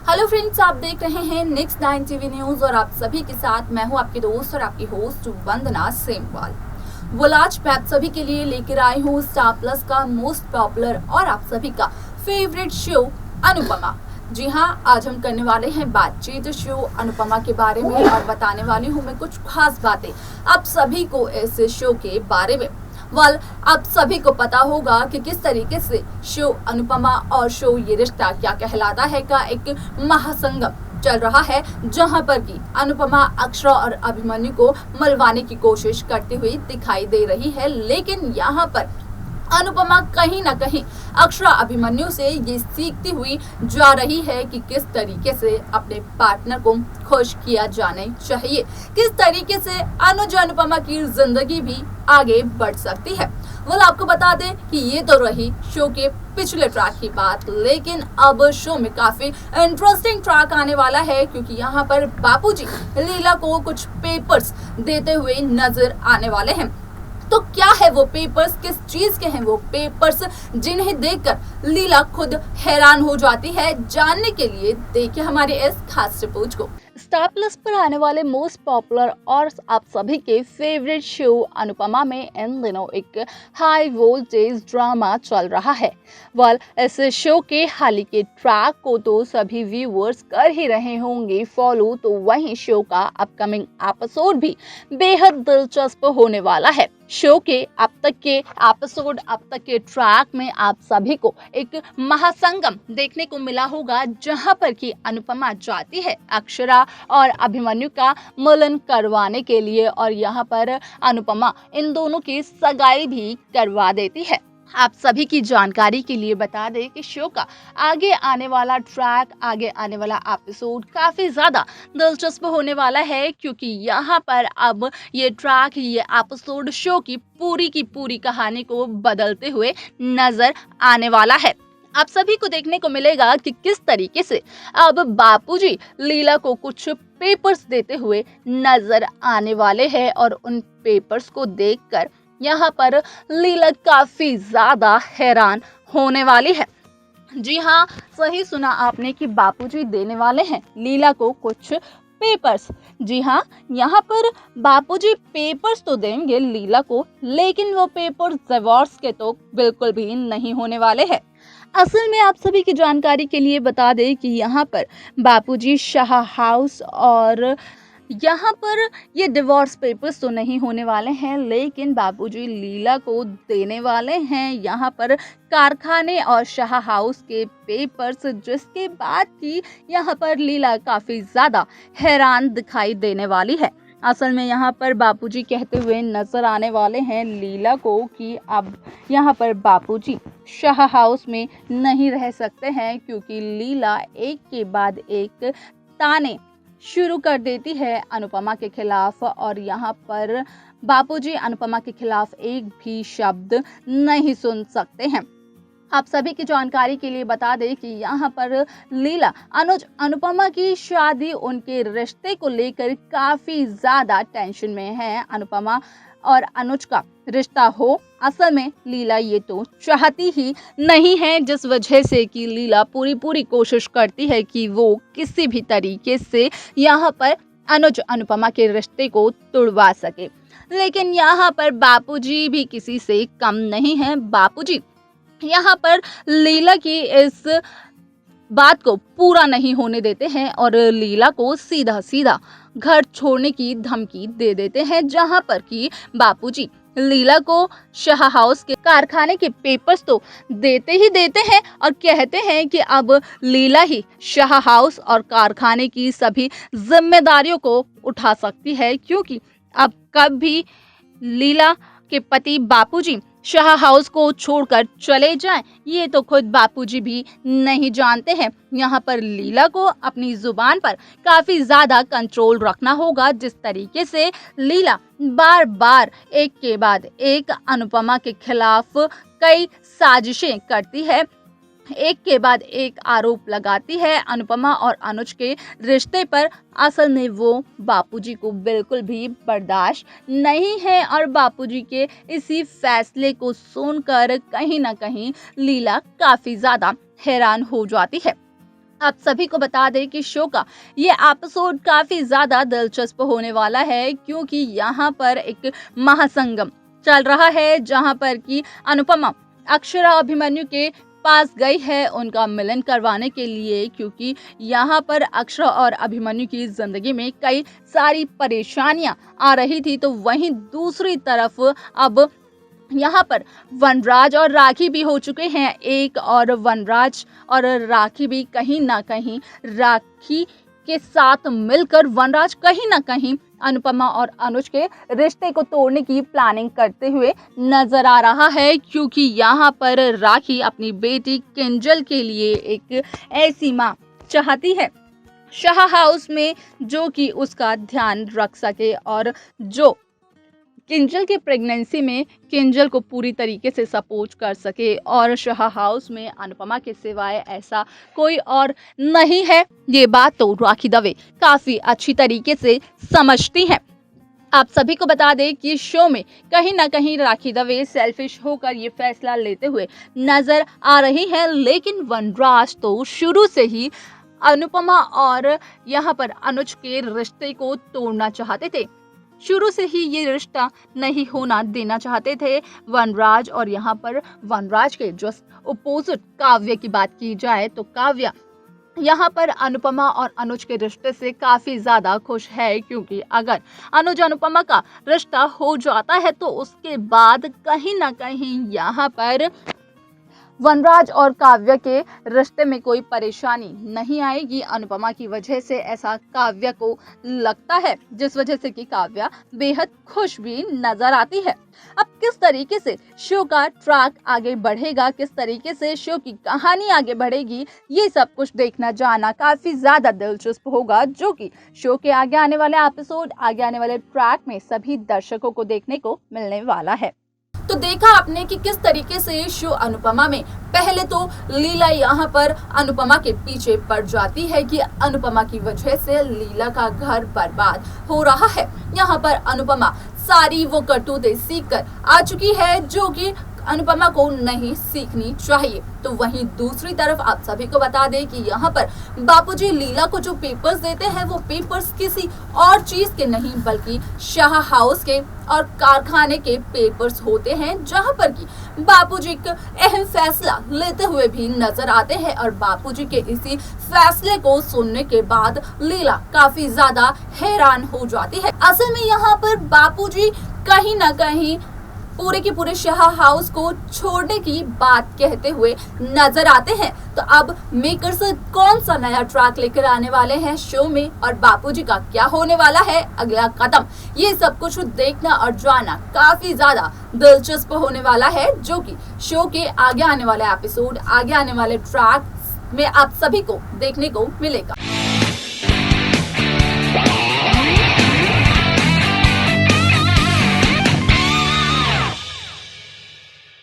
Hello friends, आप देख रहे हैं नेक्स्ट 9 टीवी न्यूज और आप सभी के साथ मैं हूं आपके दोस्त और आपकी होस्ट वंदना सेमवाल। आज मैं आप सभी के लिए लेकर आई हूं स्टार प्लस का मोस्ट पॉपुलर और आप सभी का फेवरेट शो अनुपमा। जी हाँ, आज हम करने वाले हैं बातचीत शो अनुपमा के बारे में और बताने वाली हूँ मैं कुछ खास बातें आप सभी को इस शो के बारे में। आप सभी को पता होगा कि किस तरीके से शो अनुपमा और शो ये रिश्ता क्या कहलाता है का एक महासंगम चल रहा है, जहां पर कि अनुपमा अक्षरा और अभिमन्यु को मिलवाने की कोशिश करती हुई दिखाई दे रही है। लेकिन यहाँ पर अनुपमा कहीं ना कहीं अक्षरा अभिमन्यु से ये सीखती हुई जा रही है कि किस तरीके से अपने पार्टनर को खुश किया जाना चाहिए, किस तरीके से अनुज अनुपमा की जिंदगी भी आगे बढ़ सकती है। आपको बता दें कि ये तो रही शो के पिछले ट्रैक की बात, लेकिन अब शो में काफी इंटरेस्टिंग ट्रैक आने वाला है, क्योंकि यहाँ पर बापूजी लीला को कुछ पेपर्स देते हुए नजर आने वाले हैं। तो क्या है वो पेपर्स, किस चीज के हैं वो पेपर्स, जिन्हें देखकर लीला खुद हैरान हो जाती है। जानने के लिए देखिए हमारे इस खास रिपोर्ट को। स्टार प्लस पर आने वाले मोस्ट पॉपुलर और आप सभी के फेवरेट शो अनुपमा में इन दिनों एक हाई वोल्टेज ड्रामा चल रहा है। इस शो के हाल ही के ट्रैक को तो सभी व्यूअर्स कर ही रहे होंगे फॉलो, तो वहीं शो का अपकमिंग एपिसोड भी बेहद दिलचस्प होने वाला है। शो के अब तक के ट्रैक में आप सभी को एक महासंगम देखने को मिला होगा, जहां पर कि अनुपमा जाती है अक्षरा और अभिमन्यु का मिलन करवाने के लिए और यहाँ पर अनुपमा इन दोनों की सगाई भी करवा देती है। आप सभी की जानकारी के लिए बता दें कि शो का आगे आने वाला एपिसोड काफी ज्यादा दिलचस्प होने वाला है, क्योंकि यहाँ पर अब ये एपिसोड शो की पूरी कहानी को बदलते हुए नजर आने वाला है। आप सभी को देखने को मिलेगा कि किस तरीके से अब बापूजी लीला को कुछ पेपर्स देते हुए नजर आने वाले हैं और उन पेपर्स को देखकर यहाँ पर लीला काफी ज्यादा हैरान होने वाली है। जी हाँ, सही सुना आपने कि बापूजी देने वाले हैं लीला को कुछ पेपर्स। जी हाँ, यहाँ पर बापूजी पेपर्स तो देंगे लीला को, लेकिन वो पेपर्स डिवोर्स के तो बिल्कुल भी नहीं होने वाले हैं। असल में आप सभी की जानकारी के लिए बता दें कि यहाँ पर बापूजी शाह हाउस और यहाँ पर ये डिवोर्स पेपर्स तो नहीं होने वाले हैं, लेकिन बापूजी लीला को देने वाले हैं यहाँ पर कारखाने और शाह हाउस के पेपर्स, जिसके बाद की यहाँ पर लीला काफी ज्यादा हैरान दिखाई देने वाली है। असल में यहाँ पर बापूजी कहते हुए नजर आने वाले हैं लीला को कि अब यहाँ पर बापूजी शाह हाउस में नहीं रह सकते हैं, क्योंकि लीला एक के बाद एक ताने शुरू कर देती है अनुपमा के खिलाफ और यहाँ पर बापूजी अनुपमा के खिलाफ एक भी शब्द नहीं सुन सकते हैं। आप सभी की जानकारी के लिए बता दें कि यहाँ पर लीला अनुपमा की शादी, उनके रिश्ते को लेकर काफी ज्यादा टेंशन में है। अनुपमा और अनुज का रिश्ता हो, असल में लीला ये तो चाहती ही नहीं है, जिस वजह से कि लीला पूरी कोशिश करती है कि वो किसी भी तरीके से यहाँ पर अनुज अनुपमा के रिश्ते को तोड़वा सके। लेकिन यहाँ पर बापूजी भी किसी से कम नहीं है। बापूजी यहाँ पर लीला की इस बात को पूरा नहीं होने देते हैं और लीला को सीधा घर छोड़ने की धमकी दे देते हैं, जहां पर कि बापूजी लीला को शाह हाउस के कारखाने के पेपर्स तो देते हैं और कहते हैं कि अब लीला ही शाह हाउस और कारखाने की सभी जिम्मेदारियों को उठा सकती है, क्योंकि अब कभी लीला के पति बापूजी शाह हाउस को छोड़कर चले जाएं, ये तो खुद बापूजी भी नहीं जानते हैं। यहाँ पर लीला को अपनी जुबान पर काफी ज्यादा कंट्रोल रखना होगा, जिस तरीके से लीला बार एक के बाद एक अनुपमा के खिलाफ कई साजिशें करती है, एक के बाद एक आरोप लगाती है अनुपमा और अनुज के रिश्ते पर। असल में वो बापूजी को बिल्कुल भी बर्दाश्त नहीं है और बापूजी के इसी फैसले को सुनकर कहीं ना कहीं लीला काफी ज्यादा हैरान हो जाती है। आप सभी को बता दें कि शो का ये एपिसोड काफी ज्यादा दिलचस्प होने वाला है, क्योंकि यहाँ पर एक महासंगम चल रहा है जहाँ पर कि अनुपमा अक्षरा अभिमन्यु के पास गई है उनका मिलन करवाने के लिए, क्योंकि यहाँ पर अक्षरा और अभिमन्यु की जिंदगी में कई सारी परेशानियां आ रही थी। तो वहीं दूसरी तरफ अब यहाँ पर वनराज और राखी भी हो चुके हैं एक, और वनराज और राखी भी कहीं ना कहीं राखी के साथ मिलकर वनराज कहीं ना कहीं अनुपमा और अनुज के रिश्ते को तोड़ने की प्लानिंग करते हुए नजर आ रहा है, क्योंकि यहाँ पर राखी अपनी बेटी किंजल के लिए एक ऐसी माँ चाहती है शाह हाउस में जो कि उसका ध्यान रख सके और जो किंजल की प्रेगनेंसी में किंजल को पूरी तरीके से सपोर्ट कर सके, और शाह हाउस में अनुपमा के सिवाय ऐसा कोई और नहीं है। ये बात तो राखी दवे काफी अच्छी तरीके से समझती हैं। आप सभी को बता दें कि शो में कहीं ना कहीं राखी दवे सेल्फिश होकर ये फैसला लेते हुए नजर आ रही है, लेकिन वनराज तो शुरू से ही अनुपमा और यहाँ पर अनुज के रिश्ते को तोड़ना चाहते थे। शुरू से ही ये रिश्ता नहीं होना देना चाहते थे वनराज, और यहाँ पर वनराज के जस्ट अपोजिट काव्या की बात की जाए तो काव्या यहाँ पर अनुपमा और अनुज के रिश्ते से काफी ज्यादा खुश है, क्योंकि अगर अनुज अनुपमा का रिश्ता हो जाता है तो उसके बाद कहीं ना कहीं यहाँ पर वनराज और काव्या के रिश्ते में कोई परेशानी नहीं आएगी अनुपमा की वजह से, ऐसा काव्या को लगता है, जिस वजह से कि काव्या बेहद खुश भी नजर आती है। अब किस तरीके से शो का ट्रैक आगे बढ़ेगा, किस तरीके से शो की कहानी आगे बढ़ेगी, ये सब कुछ देखना जाना काफी ज्यादा दिलचस्प होगा, जो कि शो के आगे आने वाले एपिसोड, आगे आने वाले ट्रैक में सभी दर्शकों को देखने को मिलने वाला है। तो देखा आपने कि किस तरीके से शो अनुपमा में पहले तो लीला यहाँ पर अनुपमा के पीछे पड़ जाती है कि अनुपमा की वजह से लीला का घर बर्बाद हो रहा है। यहाँ पर अनुपमा सारी वो करतूतें सीख कर आ चुकी है जो कि अनुपमा को नहीं सीखनी चाहिए। तो वहीं दूसरी तरफ आप सभी को बता दें कि यहाँ पर बापूजी लीला को जो पेपर्स देते हैं वो पेपर्स किसी और चीज के नहीं बल्कि शाह हाउस के और कारखाने के पेपर्स होते हैं, जहाँ पर कि बापूजी एक अहम फैसला लेते हुए भी नजर आते हैं। और बापूजी के इसी फैसले को सुनने के बाद लीला काफी ज्यादा हैरान हो जाती है। असल में यहाँ पर बापूजी कहीं ना कहीं पूरे के पूरे शाह हाउस को छोड़ने की बात कहते हुए नजर आते हैं। तो अब मेकर्स कौन सा नया ट्रैक लेकर आने वाले हैं शो में, और बापूजी का क्या होने वाला है अगला कदम, ये सब कुछ देखना और जानना काफी ज्यादा दिलचस्प होने वाला है, जो कि शो के आगे आने वाले एपिसोड, आगे आने वाले ट्रैक में आप सभी को देखने को मिलेगा।